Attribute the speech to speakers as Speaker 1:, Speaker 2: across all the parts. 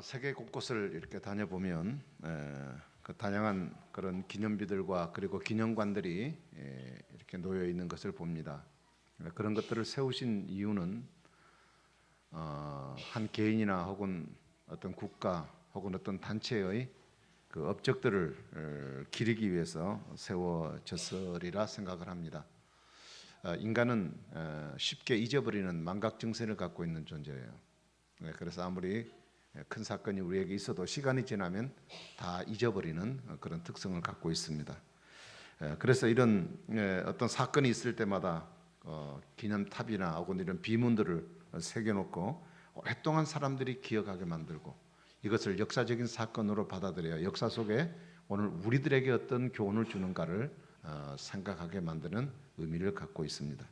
Speaker 1: 세계 곳곳을 이렇게 다녀보면 그 다양한 그런 기념비들과 그리고 기념관들이 이렇게 놓여 있는 것을 봅니다. 그런 것들을 세우신 이유는 한 개인이나 혹은 어떤 국가 혹은 어떤 단체의 그 업적들을 기리기 위해서 세워졌으리라 생각을 합니다. 인간은 쉽게 잊어버리는 망각 증세를 갖고 있는 존재예요. 그래서 아무리 큰 사건이 우리에게 있어도 시간이 지나면 다 잊어버리는 그런 특성을 갖고 있습니다. 그래서 이런 어떤 사건이 있을 때마다 기념탑이나 혹은 이런 비문들을 새겨놓고 오랫동안 사람들이 기억하게 만들고 이것을 역사적인 사건으로 받아들여야 역사 속에 오늘 우리들에게 어떤 교훈을 주는가를 생각하게 만드는 의미를 갖고 있습니다.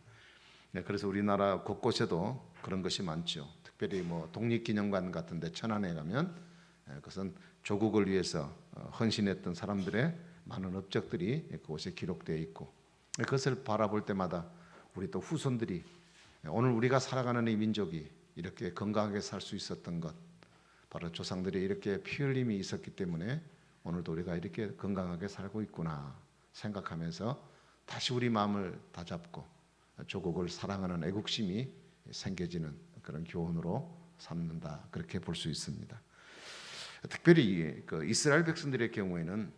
Speaker 1: 그래서 우리나라 곳곳에도 그런 것이 많죠. 특별히 독립기념관 같은데 천안에 가면 그것은 조국을 위해서 헌신했던 사람들의 많은 업적들이 그곳에 기록되어 있고 그것을 바라볼 때마다 우리 또 후손들이 오늘 우리가 살아가는 이 민족이 이렇게 건강하게 살 수 있었던 것 바로 조상들이 이렇게 피 흘림이 있었기 때문에 오늘도 우리가 이렇게 건강하게 살고 있구나 생각하면서 다시 우리 마음을 다잡고 조국을 사랑하는 애국심이 생겨지는 그런 교훈으로 삼는다 그렇게 볼 수 있습니다. 특별히 그 이스라엘 백성들의 경우에는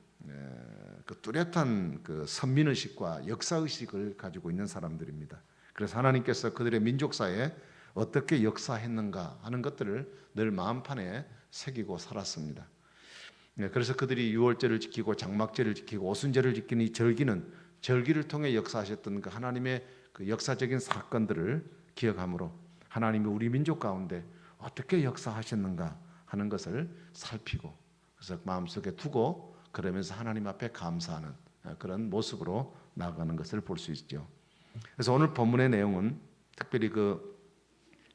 Speaker 1: 그 뚜렷한 그 선민의식과 역사의식을 가지고 있는 사람들입니다. 그래서 하나님께서 그들의 민족사에 어떻게 역사했는가 하는 것들을 늘 마음판에 새기고 살았습니다. 그래서 그들이 유월절을 지키고 장막절을 지키고 오순절을 지키는 이 절기를 통해 역사하셨던 그 하나님의 그 역사적인 사건들을 기억함으로 하나님이 우리 민족 가운데 어떻게 역사하셨는가 하는 것을 살피고 그래서 마음속에 두고 그러면서 하나님 앞에 감사하는 그런 모습으로 나아가는 것을 볼 수 있죠. 그래서 오늘 본문의 내용은 특별히 그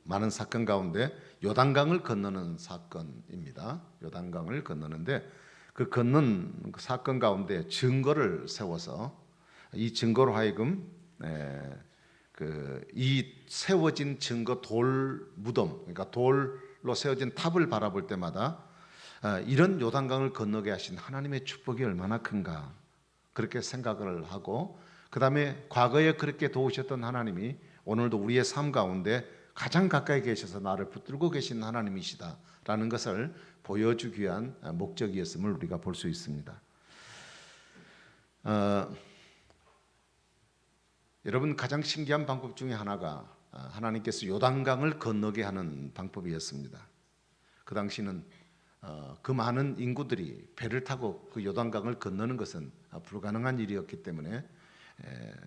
Speaker 1: 많은 사건 가운데 요단강을 건너는 사건입니다. 요단강을 건너는데 그 건넌 사건 가운데 증거를 세워서 이 증거로 하여금 이 세워진 증거 돌 무덤, 그러니까 돌로 세워진 탑을 바라볼 때마다 이런 요단강을 건너게 하신 하나님의 축복이 얼마나 큰가 그렇게 생각을 하고 그 다음에 과거에 그렇게 도우셨던 하나님이 오늘도 우리의 삶 가운데 가장 가까이 계셔서 나를 붙들고 계신 하나님이시다라는 것을 보여주기 위한 목적이었음을 우리가 볼 수 있습니다. 여러분 가장 신기한 방법 중에 하나가 하나님께서 요단강을 건너게 하는 방법이었습니다. 그 당시는 그 많은 인구들이 배를 타고 그 요단강을 건너는 것은 불가능한 일이었기 때문에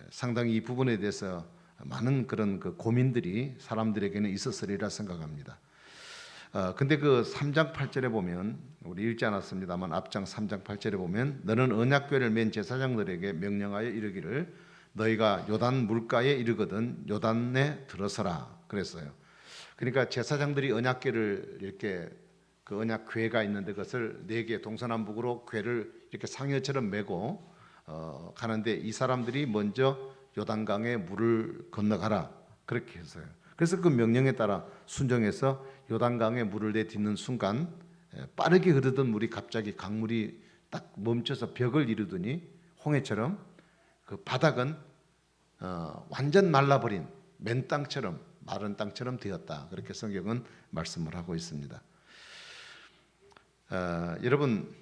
Speaker 1: 상당히 이 부분에 대해서 많은 그런 그 고민들이 사람들에게는 있었으리라 생각합니다. 근데 그 3장 8절에 보면 우리 읽지 않았습니다만 앞장 3장 8절에 보면 너는 언약궤를 맨 제사장들에게 명령하여 이르기를 너희가 요단 물가에 이르거든 요단에 들어서라 그랬어요. 그러니까 제사장들이 언약궤를 이렇게 그 언약궤가 있는데 그것을 4개 동서남북으로 궤를 이렇게 상여처럼 메고 가는데 이 사람들이 먼저 요단강에 물을 건너가라 그렇게 했어요. 그래서 그 명령에 따라 순종해서 요단강에 물을 내딛는 순간 빠르게 흐르던 물이 갑자기 강물이 딱 멈춰서 벽을 이루더니 홍해처럼 그 바닥은 완전 말라버린 맨 땅처럼 마른 땅처럼 되었다 그렇게 성경은 말씀을 하고 있습니다. 여러분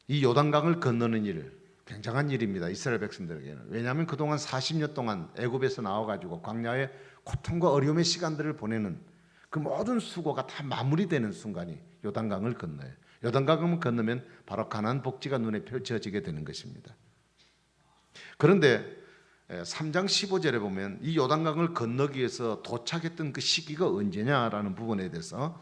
Speaker 1: 이 요단강을 건너는 일 굉장한 일입니다. 이스라엘 백성들에게는. 왜냐하면 그동안 40년 동안 애굽에서 나와가지고 광야의 고통과 어려움의 시간들을 보내는 그 모든 수고가 다 마무리되는 순간이 요단강을 건너요. 요단강을 건너면 바로 가나안 복지가 눈에 펼쳐지게 되는 것입니다. 그런데 3장 15절에 보면 이 요단강을 건너기 위해서 도착했던 그 시기가 언제냐라는 부분에 대해서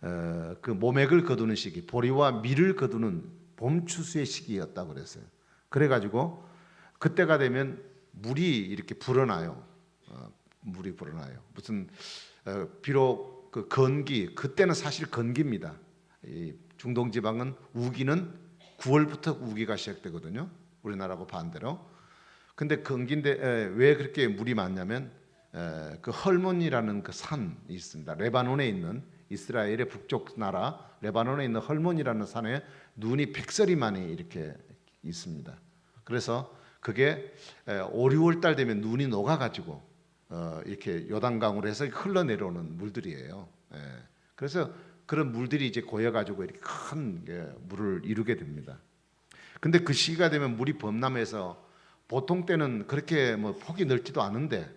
Speaker 1: 그 모맥을 거두는 시기, 보리와 밀을 거두는 봄 추수의 시기였다고 그랬어요. 그래가지고 그때가 되면 물이 이렇게 불어나요. 물이 불어나요. 무슨 비록 그 건기 그때는 사실 건기입니다. 이 중동 지방은 우기는 9월부터 우기가 시작되거든요. 우리나라하고 반대로. 근데 건기인데 왜 그렇게 물이 많냐면 그 헐몬이라는 그 산이 있습니다. 레바논에 있는 이스라엘의 북쪽 나라 레바논에 있는 헐몬이라는 산에 눈이 백설이 많이 이렇게 있습니다. 그래서 그게 5, 6월 달 되면 눈이 녹아가지고 이렇게 요단강으로 해서 흘러내려오는 물들이에요. 그래서 그런 물들이 이제 고여가지고 이렇게 큰 물을 이루게 됩니다. 근데 그 시기가 되면 물이 범람해서 보통 때는 그렇게 뭐 폭이 넓지도 않은데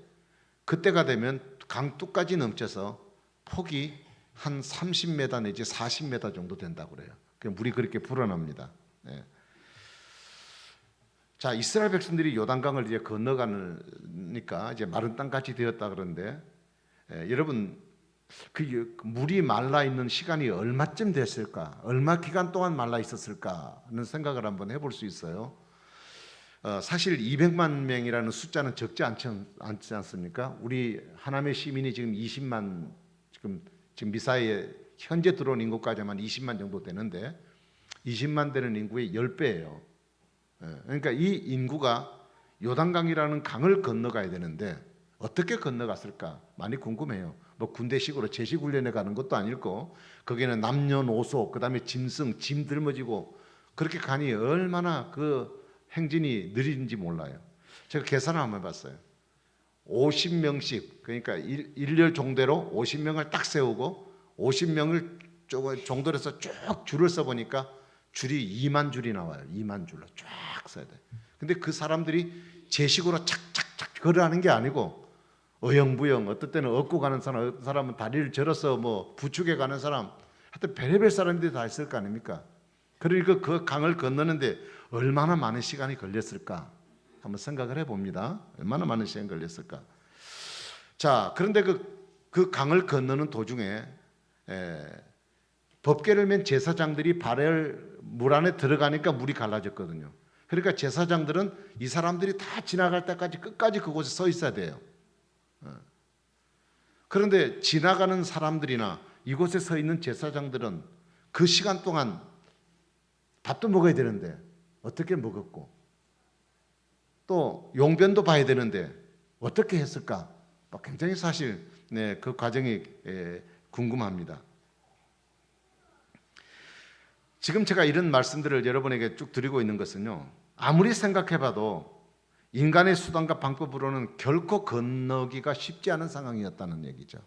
Speaker 1: 그때가 되면 강둑까지 넘쳐서 폭이 한 30m 내지 40m 정도 된다고 그래요. 물이 그렇게 불어납니다. 자, 이스라엘 백성들이 요단강을 이제 건너가니까 이제 마른 땅같이 되었다 그러는데 여러분 그 물이 말라 있는 시간이 얼마쯤 됐을까? 얼마 기간 동안 말라 있었을까 하는 생각을 한번 해볼 수 있어요. 사실 200만 명이라는 숫자는 적지 않지 않습니까? 우리 하나님의 시민이 지금 20만 지금 미사에 현재 들어온 인구까지만 20만 정도 되는데 20만 되는 인구의 10배예요. 그러니까 이 인구가 요단강이라는 강을 건너가야 되는데 어떻게 건너갔을까? 많이 궁금해요. 뭐 군대식으로 제식 훈련에 가는 것도 아니고 거기는 남녀노소 그다음에 짐승 짐 들머지고 그렇게 가니 얼마나 그 행진이 느린지 몰라요. 제가 계산을 한번 해봤어요. 50명씩 그러니까 일렬 종대로 50명을 딱 세우고 50명을 종도로 해서 쭉 줄을 써보니까 줄이 2만 줄이 나와요. 2만 줄로 쫙 써야 돼. 근데 그 사람들이 제식으로 착착착 걸어가는 게 아니고 어영부영 어떨 때는 업고 가는 사람, 어떤 사람은 다리를 절어서 뭐 부축해 가는 사람, 하여튼 별의별 사람들이 다 있을 거 아닙니까? 그러니까 그 강을 건너는데 얼마나 많은 시간이 걸렸을까? 한번 생각을 해봅니다. 얼마나 많은 시간이 걸렸을까? 자, 그런데 그 강을 건너는 도중에 법궤를 맨 제사장들이 발을 물 안에 들어가니까 물이 갈라졌거든요. 그러니까 제사장들은 이 사람들이 다 지나갈 때까지 끝까지 그곳에 서 있어야 돼요. 그런데 지나가는 사람들이나 이곳에 서 있는 제사장들은 그 시간 동안 밥도 먹어야 되는데 어떻게 먹었고 또 용변도 봐야 되는데 어떻게 했을까? 굉장히 사실 그 과정이 궁금합니다. 지금 제가 이런 말씀들을 여러분에게 쭉 드리고 있는 것은요, 아무리 생각해봐도 인간의 수단과 방법으로는 결코 건너기가 쉽지 않은 상황이었다는 얘기죠.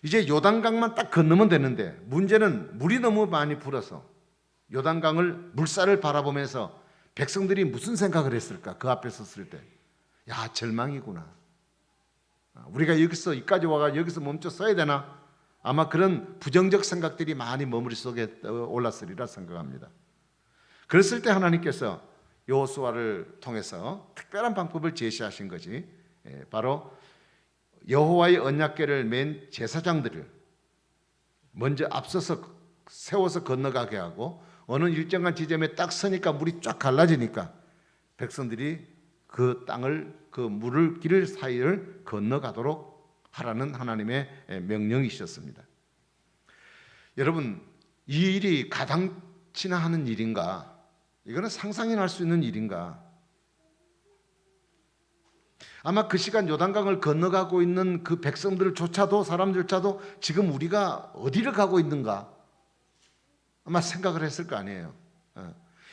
Speaker 1: 이제 요단강만 딱 건너면 되는데 문제는 물이 너무 많이 불어서 요단강을 물살을 바라보면서 백성들이 무슨 생각을 했을까? 그 앞에 섰을 때, 야, 절망이구나. 우리가 여기까지 와가 여기서 멈춰 서야 되나? 아마 그런 부정적 생각들이 많이 머릿속에 올랐으리라 생각합니다. 그랬을 때 하나님께서 여호수아를 통해서 특별한 방법을 제시하신 것이 바로 여호와의 언약궤를 맨 제사장들을 먼저 앞서서 세워서 건너가게 하고 어느 일정한 지점에 딱 서니까 물이 쫙 갈라지니까 백성들이 그 땅을 그 물을 길 사이를 건너가도록 하라는 하나님의 명령이셨습니다. 여러분, 이 일이 가당치나 하는 일인가? 이거는 상상이나 할 수 있는 일인가? 아마 그 시간 요단강을 건너가고 있는 그 백성들조차도 사람들조차도 지금 우리가 어디를 가고 있는가? 아마 생각을 했을 거 아니에요.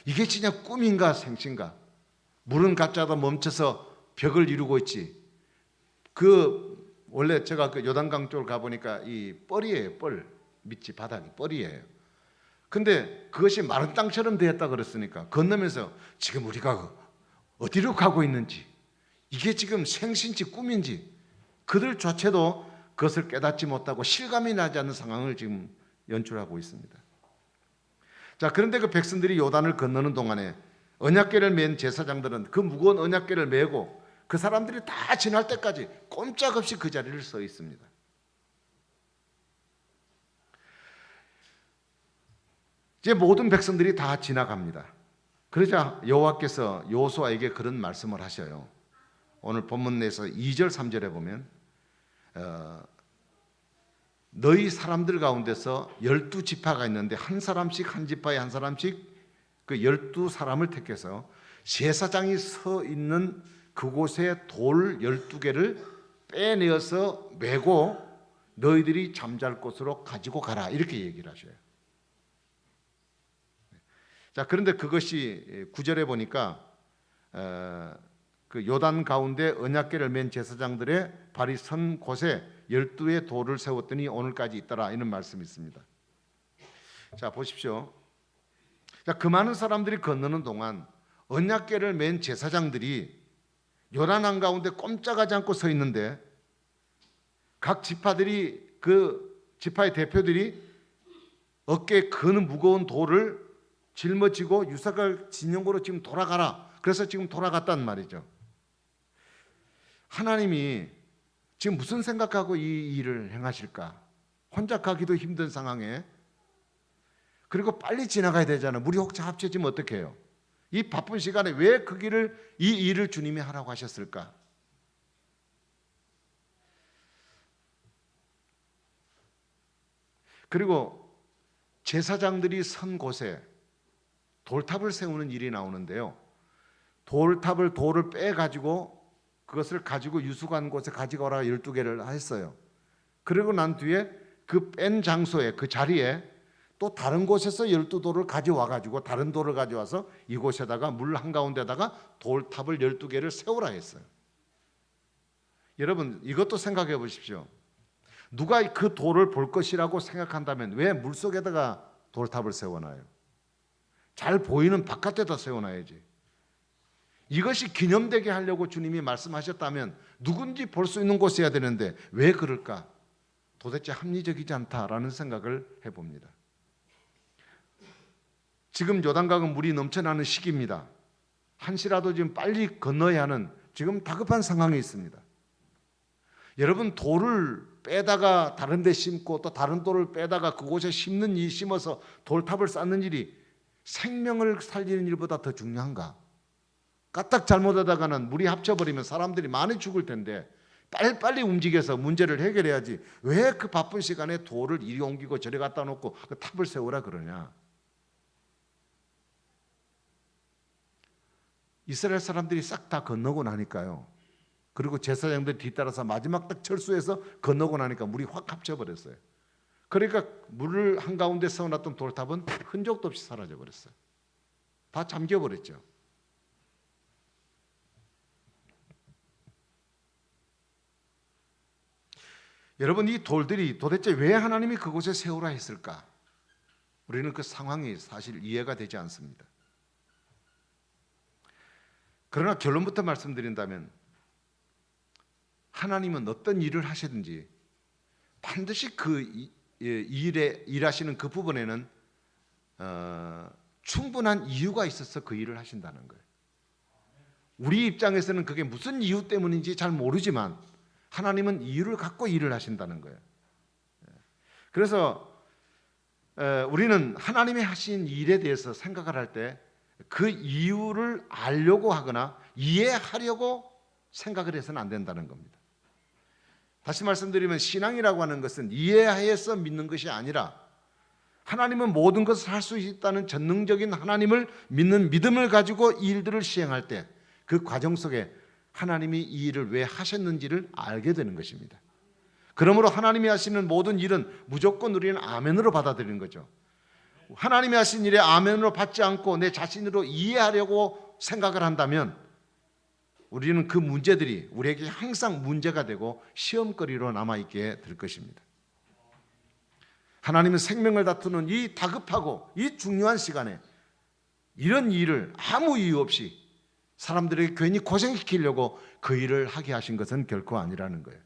Speaker 1: 이게 진짜 꿈인가 생신가? 물은 가짜도 멈춰서 벽을 이루고 있지. 원래 제가 그 요단강 쪽을 가보니까 이 뻘이에요. 뻘. 밑이 바닥이 뻘이에요. 근데 그것이 마른 땅처럼 되었다 그랬으니까 건너면서 지금 우리가 어디로 가고 있는지, 이게 지금 생신지 꿈인지 그들 자체도 그것을 깨닫지 못하고 실감이 나지 않는 상황을 지금 연출하고 있습니다. 자, 그런데 그 백성들이 요단을 건너는 동안에 언약궤를 맨 제사장들은 그 무거운 언약궤를 메고 그 사람들이 다 지날 때까지 꼼짝없이 그 자리를 서 있습니다. 이제 모든 백성들이 다 지나갑니다. 그러자 여호와께서 여호수아에게 그런 말씀을 하셔요. 오늘 본문 내에서 2절 3절에 보면 너희 사람들 가운데서 12지파가 있는데 한 사람씩 한 지파에 한 사람씩 그 12사람을 택해서 제사장이 서 있는 그곳에 돌 12개를 빼내어서 메고 너희들이 잠잘 곳으로 가지고 가라 이렇게 얘기를 하셔요. 자, 그런데 그것이 9절에 보니까 그 요단 가운데 언약궤를 맨 제사장들의 발이 선 곳에 12의 돌을 세웠더니 오늘까지 있더라 이런 말씀이 있습니다. 자, 보십시오. 자, 그 많은 사람들이 건너는 동안 언약궤를 맨 제사장들이 요단강 가운데 꼼짝하지 않고 서 있는데 각 지파들이 그 지파의 대표들이 어깨에 큰 무거운 돌을 짊어지고 유사갈 진영으로 지금 돌아가라. 그래서 지금 돌아갔단 말이죠. 하나님이 지금 무슨 생각하고 이 일을 행하실까? 혼자 가기도 힘든 상황에 그리고 빨리 지나가야 되잖아요. 물이 혹시 합쳐지면 어떻게 해요? 이 바쁜 시간에 왜 이 일을 주님이 하라고 하셨을까? 그리고 제사장들이 선 곳에 돌탑을 세우는 일이 나오는데요. 돌을 빼가지고 그것을 가지고 유수관 곳에 가져가라 12개를 했어요. 그리고 난 뒤에 그 뺀 장소에 그 자리에 또 다른 곳에서 12돌을 가져와 가지고 다른 돌을 가져와서 이곳에다가 물 한가운데다가 돌탑을 12개를 세우라 했어요. 여러분 이것도 생각해 보십시오. 누가 그 돌을 볼 것이라고 생각한다면 왜 물속에다가 돌탑을 세워놔요? 잘 보이는 바깥에다 세워놔야지. 이것이 기념되게 하려고 주님이 말씀하셨다면 누군지 볼 수 있는 곳에 해야 되는데 왜 그럴까? 도대체 합리적이지 않다라는 생각을 해봅니다. 지금 요단강은 물이 넘쳐나는 시기입니다. 한시라도 지금 빨리 건너야 하는 지금 다급한 상황이 있습니다. 여러분 돌을 빼다가 다른 데 심고 또 다른 돌을 빼다가 그곳에 심어서 돌탑을 쌓는 일이 생명을 살리는 일보다 더 중요한가? 까딱 잘못하다가는 물이 합쳐버리면 사람들이 많이 죽을 텐데 빨리빨리 움직여서 문제를 해결해야지 왜 그 바쁜 시간에 돌을 이리 옮기고 저리 갖다 놓고 그 탑을 세우라 그러냐? 이스라엘 사람들이 싹 다 건너고 나니까요. 그리고 제사장들 뒤따라서 마지막 딱 철수해서 건너고 나니까 물이 확 합쳐버렸어요. 그러니까 물을 한가운데 세워놨던 돌탑은 흔적도 없이 사라져버렸어요. 다 잠겨버렸죠. 여러분 이 돌들이 도대체 왜 하나님이 그곳에 세우라 했을까? 우리는 그 상황이 사실 이해가 되지 않습니다. 그러나 결론부터 말씀드린다면 하나님은 어떤 일을 하시든지 반드시 그 일에 일하시는 그 부분에는 충분한 이유가 있어서 그 일을 하신다는 거예요. 우리 입장에서는 그게 무슨 이유 때문인지 잘 모르지만 하나님은 이유를 갖고 일을 하신다는 거예요. 그래서 우리는 하나님이 하신 일에 대해서 생각을 할 때 그 이유를 알려고 하거나 이해하려고 생각을 해서는 안 된다는 겁니다. 다시 말씀드리면 신앙이라고 하는 것은 이해해서 믿는 것이 아니라 하나님은 모든 것을 할 수 있다는 전능적인 하나님을 믿는 믿음을 가지고 이 일들을 시행할 때 그 과정 속에 하나님이 이 일을 왜 하셨는지를 알게 되는 것입니다. 그러므로 하나님이 하시는 모든 일은 무조건 우리는 아멘으로 받아들이는 거죠. 하나님이 하신 일에 아멘으로 받지 않고 내 자신으로 이해하려고 생각을 한다면 우리는 그 문제들이 우리에게 항상 문제가 되고 시험거리로 남아있게 될 것입니다. 하나님은 생명을 다투는 이 다급하고 이 중요한 시간에 이런 일을 아무 이유 없이 사람들에게 괜히 고생시키려고 그 일을 하게 하신 것은 결코 아니라는 거예요.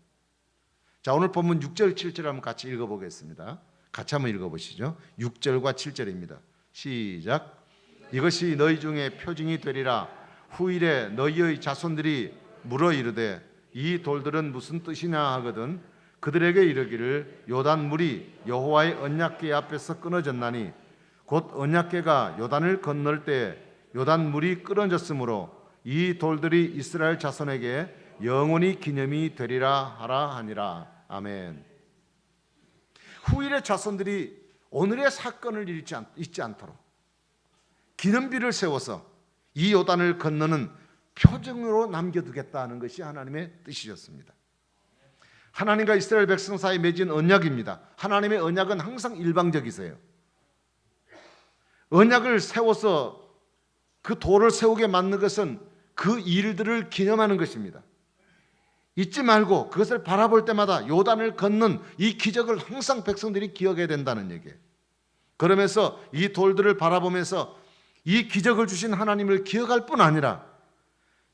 Speaker 1: 자, 오늘 본문 6절, 7절 한번 같이 읽어보겠습니다. 같이 한번 읽어보시죠. 6절과 7절입니다. 시작. 이것이 너희 중에 표징이 되리라. 후일에 너희의 자손들이 물어 이르되 이 돌들은 무슨 뜻이냐 하거든 그들에게 이르기를 요단 물이 여호와의 언약궤 앞에서 끊어졌나니 곧 언약궤가 요단을 건널 때 요단 물이 끊어졌으므로 이 돌들이 이스라엘 자손에게 영원히 기념이 되리라 하라 하니라. 아멘. 후일의 자손들이 오늘의 사건을 잊지 않도록 기념비를 세워서 이 요단을 건너는 표징으로 남겨두겠다는 것이 하나님의 뜻이었습니다. 하나님과 이스라엘 백성 사이에 맺은 언약입니다. 하나님의 언약은 항상 일방적이세요. 언약을 세워서 그 돌을 세우게 만든 것은 그 일들을 기념하는 것입니다. 잊지 말고 그것을 바라볼 때마다 요단을 걷는 이 기적을 항상 백성들이 기억해야 된다는 얘기예요. 그러면서 이 돌들을 바라보면서 이 기적을 주신 하나님을 기억할 뿐 아니라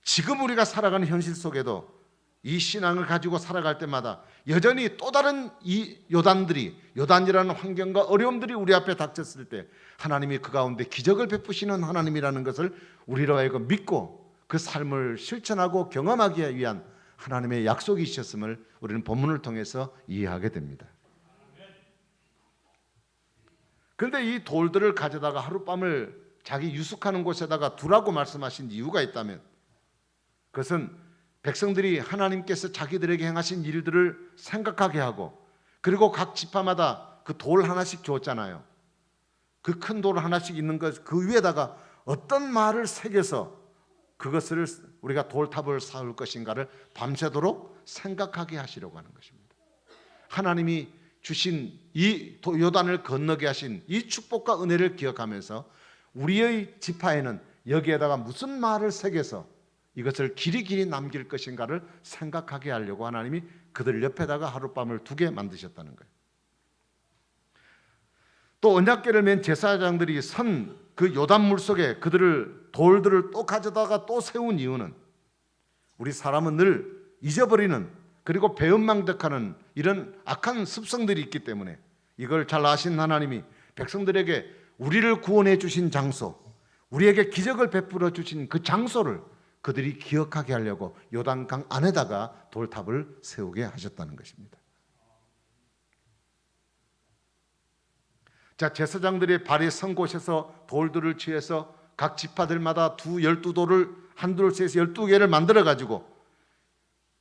Speaker 1: 지금 우리가 살아가는 현실 속에도 이 신앙을 가지고 살아갈 때마다 여전히 또 다른 이 요단이라는 환경과 어려움들이 우리 앞에 닥쳤을 때 하나님이 그 가운데 기적을 베푸시는 하나님이라는 것을 우리로 하여금 믿고 그 삶을 실천하고 경험하기 위한 하나님의 약속이 있었음을 우리는 본문을 통해서 이해하게 됩니다. 그런데 이 돌들을 가져다가 하룻밤을 자기 유숙하는 곳에다가 두라고 말씀하신 이유가 있다면 그것은 백성들이 하나님께서 자기들에게 행하신 일들을 생각하게 하고 그리고 각 지파마다 그 돌 하나씩 줬잖아요. 그 큰 돌 하나씩 있는 것 그 위에다가 어떤 말을 새겨서 그것을 우리가 돌탑을 쌓을 것인가를 밤새도록 생각하게 하시려고 하는 것입니다. 하나님이 주신 이 요단을 건너게 하신 이 축복과 은혜를 기억하면서 우리의 지파에는 여기에다가 무슨 말을 새겨서 이것을 길이 남길 것인가를 생각하게 하려고 하나님이 그들 옆에다가 하룻밤을 두게 만드셨다는 거예요. 또 언약궤를 맨 제사장들이 선 그 요단 물속에 그들을 돌들을 또 가져다가 또 세운 이유는 우리 사람은 늘 잊어버리는 그리고 배은망덕하는 이런 악한 습성들이 있기 때문에 이걸 잘 아신 하나님이 백성들에게 우리를 구원해 주신 장소, 우리에게 기적을 베풀어 주신 그 장소를 그들이 기억하게 하려고 요단강 안에다가 돌탑을 세우게 하셨다는 것입니다. 자, 제사장들의 발이 선 곳에서 돌들을 취해서 각 지파들마다 12돌을 한둘셋 12개를 만들어 가지고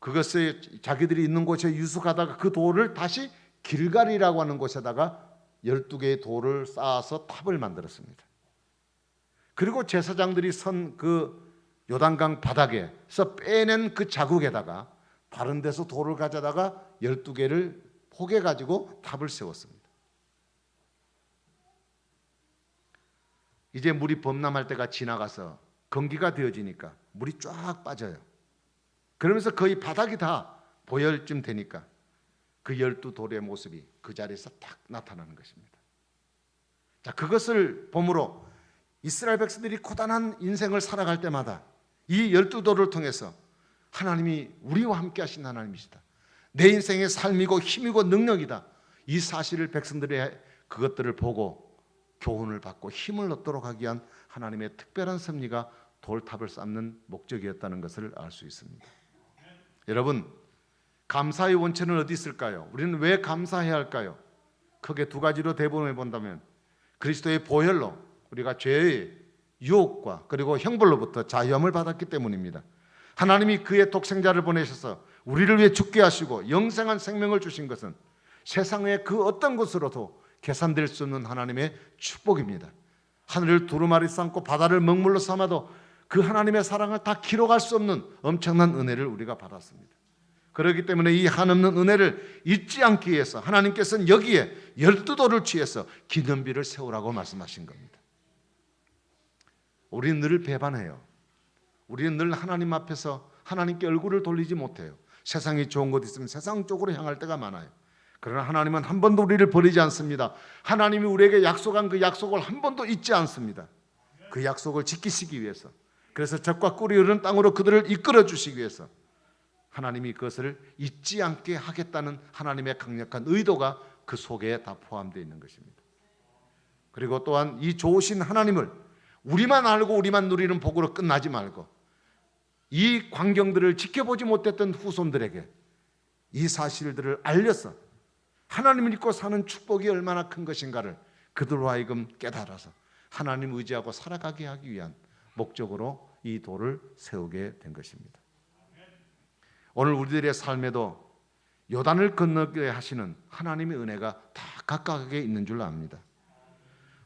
Speaker 1: 그것을 자기들이 있는 곳에 유숙하다가 그 돌을 다시 길갈이라고 하는 곳에다가 12개의 돌을 쌓아서 탑을 만들었습니다. 그리고 제사장들이 선 그 요단강 바닥에서 빼낸 그 자국에다가 다른 데서 돌을 가져다가 12개를 포개 가지고 탑을 세웠습니다. 이제 물이 범람할 때가 지나가서 건기가 되어지니까 물이 쫙 빠져요. 그러면서 거의 바닥이 다 보일 쯤 되니까 그 12돌의 모습이 그 자리에서 딱 나타나는 것입니다. 자, 그것을 보므로 이스라엘 백성들이 고단한 인생을 살아갈 때마다 이 12돌을 통해서 하나님이 우리와 함께 하신 하나님이시다. 내 인생의 삶이고 힘이고 능력이다. 이 사실을 백성들의 그것들을 보고 교훈을 받고 힘을 얻도록 하기 위한 하나님의 특별한 섭리가 돌탑을 쌓는 목적이었다는 것을 알 수 있습니다. 여러분, 감사의 원천은 어디 있을까요? 우리는 왜 감사해야 할까요? 크게 두 가지로 대본해 본다면 그리스도의 보혈로 우리가 죄의 유혹과 그리고 형벌로부터 자유함을 받았기 때문입니다. 하나님이 그의 독생자를 보내셔서 우리를 위해 죽게 하시고 영생한 생명을 주신 것은 세상의 그 어떤 것으로도 계산될 수 없는 하나님의 축복입니다. 하늘을 두루마리 삼고 바다를 먹물로 삼아도 그 하나님의 사랑을 다 기록할 수 없는 엄청난 은혜를 우리가 받았습니다. 그렇기 때문에 이 한없는 은혜를 잊지 않기 위해서 하나님께서는 여기에 12돌을 취해서 기념비를 세우라고 말씀하신 겁니다. 우리는 늘 배반해요. 우리는 늘 하나님 앞에서 하나님께 얼굴을 돌리지 못해요. 세상이 좋은 것 있으면 세상 쪽으로 향할 때가 많아요. 그러나 하나님은 한 번도 우리를 버리지 않습니다. 하나님이 우리에게 약속한 그 약속을 한 번도 잊지 않습니다. 그 약속을 지키시기 위해서, 그래서 젖과 꿀이 흐르는 땅으로 그들을 이끌어 주시기 위해서 하나님이 그것을 잊지 않게 하겠다는 하나님의 강력한 의도가 그 속에 다 포함되어 있는 것입니다. 그리고 또한 이 좋으신 하나님을 우리만 알고 우리만 누리는 복으로 끝나지 말고 이 광경들을 지켜보지 못했던 후손들에게 이 사실들을 알려서 하나님을 믿고 사는 축복이 얼마나 큰 것인가를 그들로 하여금 깨달아서 하나님 의지하고 살아가게 하기 위한 목적으로 이 돌을 세우게 된 것입니다. 오늘 우리들의 삶에도 요단을 건너게 하시는 하나님의 은혜가 다 각각에 있는 줄 압니다.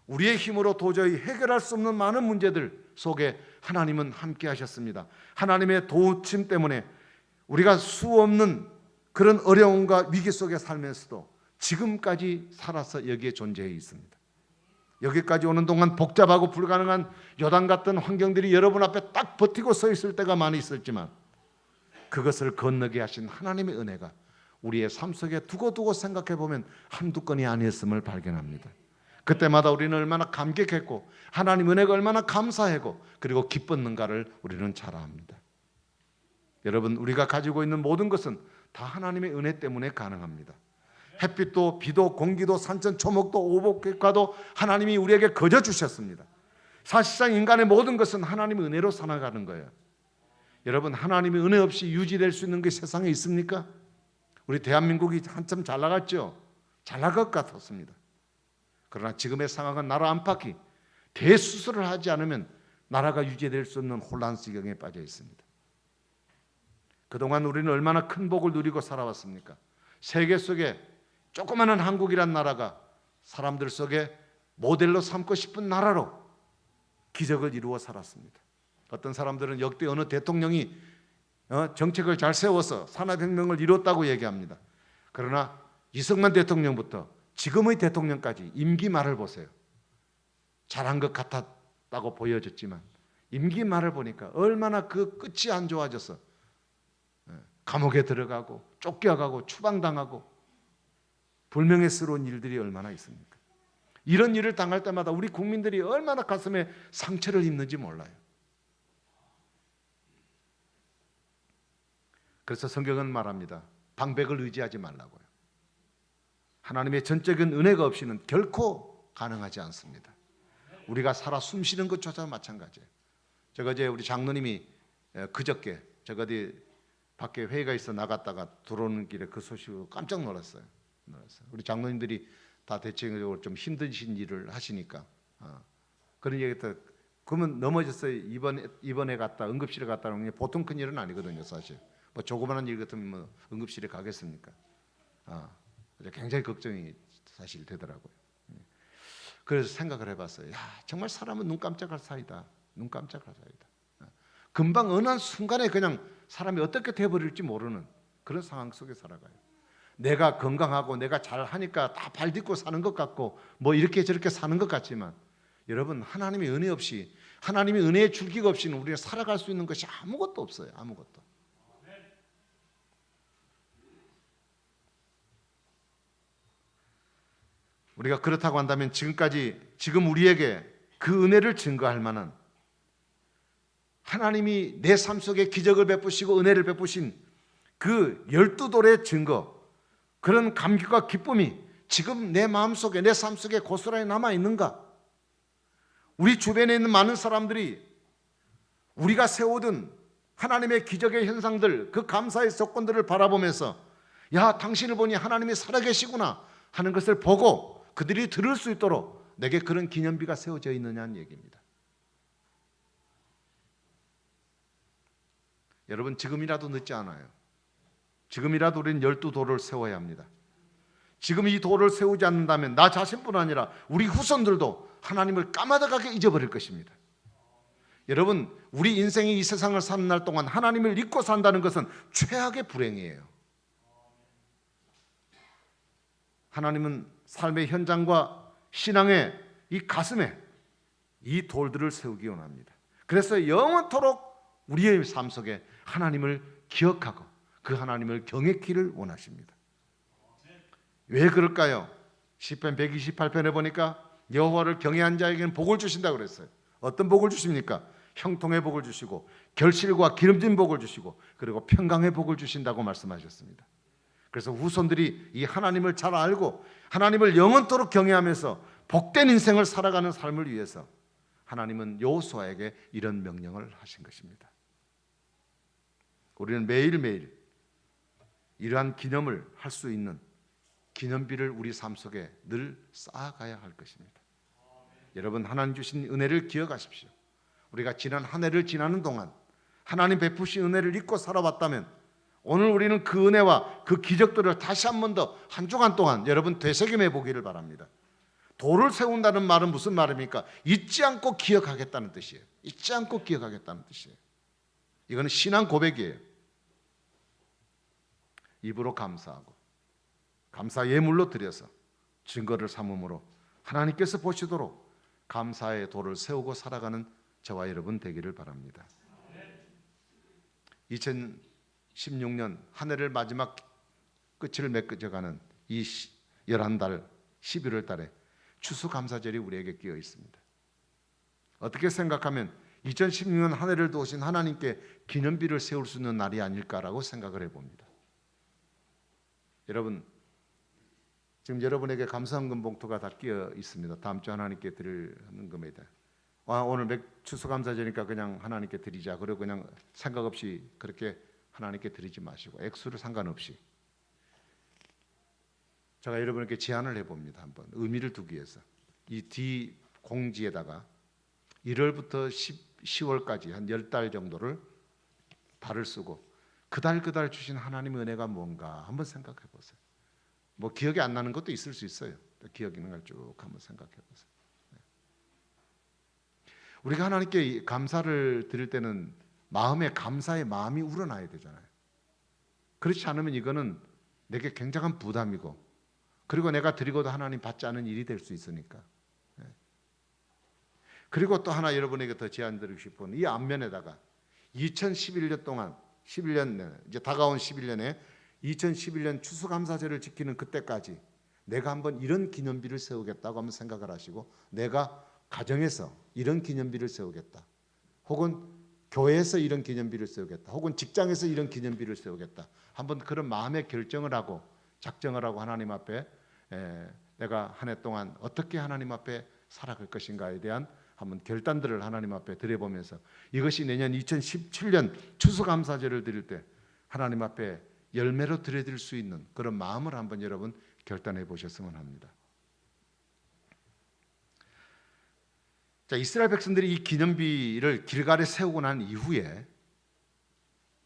Speaker 1: 우리의 힘으로 도저히 해결할 수 없는 많은 문제들 속에 하나님은 함께 하셨습니다. 하나님의 도우침 때문에 우리가 수없는 그런 어려움과 위기 속에 살면서도 지금까지 살아서 여기에 존재해 있습니다. 여기까지 오는 동안 복잡하고 불가능한 요단 같은 환경들이 여러분 앞에 딱 버티고 서 있을 때가 많이 있었지만 그것을 건너게 하신 하나님의 은혜가 우리의 삶 속에 두고두고 생각해 보면 한두 건이 아니었음을 발견합니다. 그때마다 우리는 얼마나 감격했고 하나님 은혜가 얼마나 감사하고 그리고 기뻤는가를 우리는 잘 압니다. 여러분, 우리가 가지고 있는 모든 것은 다 하나님의 은혜 때문에 가능합니다. 햇빛도 비도 공기도 산천 초목도 오복과도 하나님이 우리에게 거저 주셨습니다. 사실상 인간의 모든 것은 하나님의 은혜로 살아가는 거예요. 여러분, 하나님의 은혜 없이 유지될 수 있는 게 세상에 있습니까? 우리 대한민국이 한참 잘 나갔죠. 잘 나갈 것 같았습니다. 그러나 지금의 상황은 나라 안팎이 대수술을 하지 않으면 나라가 유지될 수 없는 혼란스경에 빠져 있습니다. 그동안 우리는 얼마나 큰 복을 누리고 살아왔습니까? 세계 속에 조그마한 한국이란 나라가 사람들 속에 모델로 삼고 싶은 나라로 기적을 이루어 살았습니다. 어떤 사람들은 역대 어느 대통령이 정책을 잘 세워서 산업혁명을 이뤘다고 얘기합니다. 그러나 이승만 대통령부터 지금의 대통령까지 임기 말을 보세요. 잘한 것 같았다고 보여졌지만 임기 말을 보니까 얼마나 그 끝이 안 좋아져서 감옥에 들어가고 쫓겨가고 추방당하고 불명예스러운 일들이 얼마나 있습니까? 이런 일을 당할 때마다 우리 국민들이 얼마나 가슴에 상처를 입는지 몰라요. 그래서 성경은 말합니다. 방백을 의지하지 말라고요. 하나님의 전적인 은혜가 없이는 결코 가능하지 않습니다. 우리가 살아 숨쉬는 것조차 마찬가지예요. 제가 이제 우리 장로님이 그저께 제가 어디 밖에 회의가 있어 나갔다가 들어오는 길에 그 소식으로 깜짝 놀랐어요. 우리 장로님들이 다 대체적으로 좀 힘드신 일을 하시니까 그런 얘기했다. 그러면 넘어져서 입원해 갔다 응급실에 갔다는 게 보통 큰 일은 아니거든요, 사실. 뭐 조그마한 일 같으면 뭐 응급실에 가겠습니까? 굉장히 걱정이 사실 되더라고요. 그래서 생각을 해봤어요. 야, 정말 사람은 눈 깜짝할 사이다. 눈 깜짝할 사이다. 금방 어느 한 순간에 그냥 사람이 어떻게 돼버릴지 모르는 그런 상황 속에 살아가요. 내가 건강하고 내가 잘하니까 다 발 딛고 사는 것 같고 뭐 이렇게 저렇게 사는 것 같지만 여러분, 하나님의 은혜 없이 하나님의 은혜의 줄기가 없이는 우리가 살아갈 수 있는 것이 아무것도 없어요. 아무것도. 우리가 그렇다고 한다면 지금 우리에게 그 은혜를 증거할 만한 하나님이 내 삶 속에 기적을 베푸시고 은혜를 베푸신 그 12돌의 증거, 그런 감격과 기쁨이 지금 내 마음속에 내 삶 속에 고스란히 남아있는가? 우리 주변에 있는 많은 사람들이 우리가 세우던 하나님의 기적의 현상들, 그 감사의 조건들을 바라보면서 야, 당신을 보니 하나님이 살아계시구나 하는 것을 보고 그들이 들을 수 있도록 내게 그런 기념비가 세워져 있느냐는 얘기입니다. 여러분, 지금이라도 늦지 않아요. 지금이라도 우리는 12돌을 세워야 합니다. 지금 이 돌을 세우지 않는다면 나 자신뿐 아니라 우리 후손들도 하나님을 까마득하게 잊어버릴 것입니다. 여러분, 우리 인생이 이 세상을 사는 날 동안 하나님을 잊고 산다는 것은 최악의 불행이에요. 하나님은 삶의 현장과 신앙의 이 가슴에 이 돌들을 세우기 원합니다. 그래서 영원토록 우리의 삶 속에 하나님을 기억하고 그 하나님을 경외키를 원하십니다. 왜 그럴까요? 시편 128편에 보니까 여호와를 경외한 자에게는 복을 주신다고 그랬어요. 어떤 복을 주십니까? 형통의 복을 주시고 결실과 기름진 복을 주시고 그리고 평강의 복을 주신다고 말씀하셨습니다. 그래서 후손들이 이 하나님을 잘 알고 하나님을 영원토록 경외하면서 복된 인생을 살아가는 삶을 위해서 하나님은 여호수아에게 이런 명령을 하신 것입니다. 우리는 매일매일 이러한 기념을 할 수 있는 기념비를 우리 삶 속에 늘 쌓아가야 할 것입니다. 여러분, 하나님 주신 은혜를 기억하십시오. 우리가 지난 한 해를 지나는 동안 하나님 베푸신 은혜를 잊고 살아왔다면 오늘 우리는 그 은혜와 그 기적들을 다시 한 번 더 한 주간 동안 여러분 되새김해 보기를 바랍니다. 돌을 세운다는 말은 무슨 말입니까? 잊지 않고 기억하겠다는 뜻이에요. 잊지 않고 기억하겠다는 뜻이에요. 이거는 신앙 고백이에요. 입으로 감사하고 감사 예물로 드려서 증거를 삼음으로 하나님께서 보시도록 감사의 도를 세우고 살아가는 저와 여러분 되기를 바랍니다. 2016년 한 해를 마지막 끝을 맺어가는 이 11달 11월 달에 추수감사절이 우리에게 끼어 있습니다. 어떻게 생각하면 2016년 한 해를 도우신 하나님께 기념비를 세울 수 있는 날이 아닐까라고 생각을 해봅니다. 여러분, 지금 여러분에게 감사헌금 봉투가 다 끼어 있습니다. 다음 주 하나님께 드리는 겁니다. 오늘 추수감사절이니까 그냥 하나님께 드리자. 그리고 그냥 생각 없이 그렇게 하나님께 드리지 마시고 액수를 상관없이 제가 여러분에게 제안을 해봅니다. 한번 의미를 두기 위해서 이 뒤 공지에다가 1월부터 10월까지 한 10달 정도를 달을 쓰고 그달 주신 하나님의 은혜가 뭔가 한번 생각해 보세요. 뭐 기억이 안 나는 것도 있을 수 있어요. 기억이 있는 걸 쭉 한번 생각해 보세요. 우리가 하나님께 감사를 드릴 때는 마음에 감사의 마음이 우러나야 되잖아요. 그렇지 않으면 이거는 내게 굉장한 부담이고 그리고 내가 드리고도 하나님 받지 않은 일이 될 수 있으니까. 그리고 또 하나 여러분에게 더 제안 드리고 싶은 이 앞면에다가 2011년 동안 11년 이제 다가온 11년에 2011년 추수감사절을 지키는 그때까지 내가 한번 이런 기념비를 세우겠다고 한번 생각을 하시고 내가 가정에서 이런 기념비를 세우겠다. 혹은 교회에서 이런 기념비를 세우겠다. 혹은 직장에서 이런 기념비를 세우겠다. 한번 그런 마음의 결정을 하고 작정을 하고 하나님 앞에 내가 한 해 동안 어떻게 하나님 앞에 살아갈 것인가에 대한 한번 결단들을 하나님 앞에 드려보면서 이것이 내년 2017년 추수감사절을 드릴 때 하나님 앞에 열매로 드려드릴 수 있는 그런 마음을 한번 여러분 결단해 보셨으면 합니다. 자, 이스라엘 백성들이 이 기념비를 길갈에 세우고 난 이후에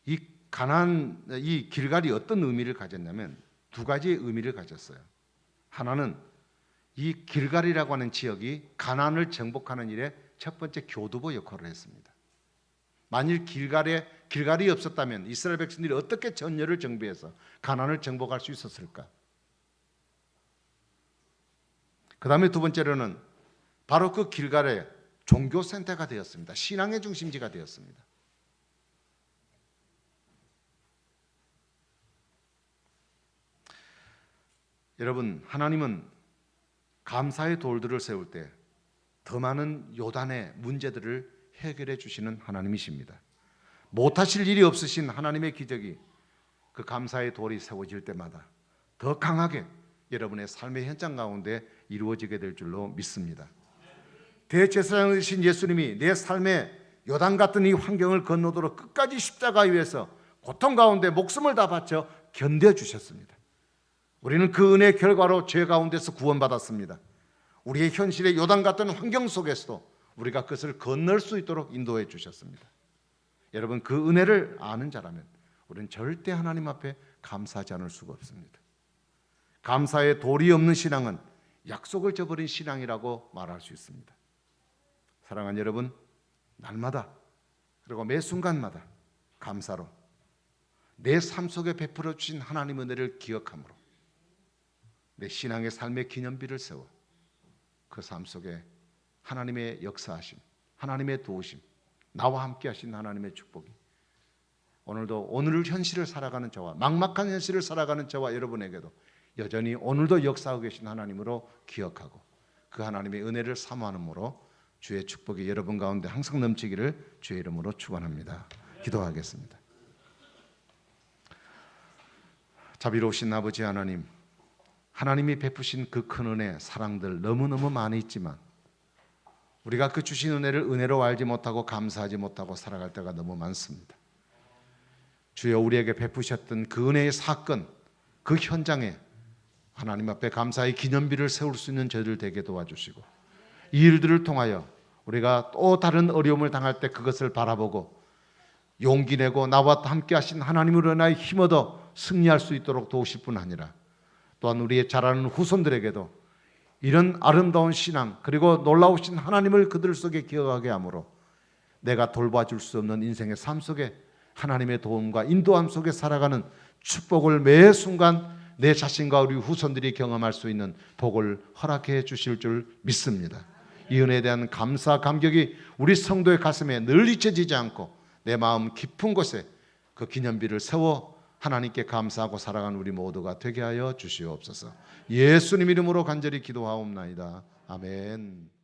Speaker 1: 이 길갈이 어떤 의미를 가졌냐면 두 가지의 의미를 가졌어요. 하나는 이 길갈이라고 하는 지역이 가나안을 정복하는 일에 첫 번째 교두보 역할을 했습니다. 만일 길갈이 없었다면 이스라엘 백성들이 어떻게 전열을 정비해서 가나안을 정복할 수 있었을까? 그 다음에 두 번째로는 바로 그 길갈의 종교센터가 되었습니다. 신앙의 중심지가 되었습니다. 여러분, 하나님은 감사의 돌들을 세울 때 더 많은 요단의 문제들을 해결해 주시는 하나님이십니다. 못하실 일이 없으신 하나님의 기적이 그 감사의 돌이 세워질 때마다 더 강하게 여러분의 삶의 현장 가운데 이루어지게 될 줄로 믿습니다. 대제사장이신 예수님이 내 삶의 요단 같은 이 환경을 건너도록 끝까지 십자가 위에서 고통 가운데 목숨을 다 바쳐 견뎌주셨습니다. 우리는 그 은혜의 결과로 죄 가운데서 구원받았습니다. 우리의 현실의 요단 같은 환경 속에서도 우리가 그것을 건널 수 있도록 인도해 주셨습니다. 여러분, 그 은혜를 아는 자라면 우리는 절대 하나님 앞에 감사하지 않을 수가 없습니다. 감사의 돌이 없는 신앙은 약속을 저버린 신앙이라고 말할 수 있습니다. 사랑하는 여러분, 날마다 그리고 매 순간마다 감사로 내 삶 속에 베풀어 주신 하나님의 은혜를 기억함으로 내 신앙의 삶의 기념비를 세워 그 삶 속에 하나님의 역사하심, 하나님의 도우심, 나와 함께 하신 하나님의 축복이 오늘도 오늘 현실을 살아가는 저와 막막한 현실을 살아가는 저와 여러분에게도 여전히 오늘도 역사하고 계신 하나님으로 기억하고 그 하나님의 은혜를 사모함으로 주의 축복이 여러분 가운데 항상 넘치기를 주의 이름으로 축원합니다. 기도하겠습니다. 자비로우신 아버지 하나님, 하나님이 베푸신 그 큰 은혜, 사랑들 너무너무 많이 있지만 우리가 그 주신 은혜를 은혜로 알지 못하고 감사하지 못하고 살아갈 때가 너무 많습니다. 주여, 우리에게 베푸셨던 그 은혜의 사건, 그 현장에 하나님 앞에 감사의 기념비를 세울 수 있는 저희들 되게 도와주시고 이 일들을 통하여 우리가 또 다른 어려움을 당할 때 그것을 바라보고 용기 내고 나와 함께 하신 하나님으로 인하여 힘 얻어 승리할 수 있도록 도우실 뿐 아니라 또한 우리의 자라는 후손들에게도 이런 아름다운 신앙 그리고 놀라우신 하나님을 그들 속에 기억하게 하므로 내가 돌봐줄 수 없는 인생의 삶 속에 하나님의 도움과 인도함 속에 살아가는 축복을 매 순간 내 자신과 우리 후손들이 경험할 수 있는 복을 허락해 주실 줄 믿습니다. 이 은혜에 대한 감사 감격이 우리 성도의 가슴에 늘 잊혀지지 않고 내 마음 깊은 곳에 그 기념비를 세워 하나님께 감사하고 살아가는 우리 모두가 되게 하여 주시옵소서. 예수님 이름으로 간절히 기도하옵나이다. 아멘.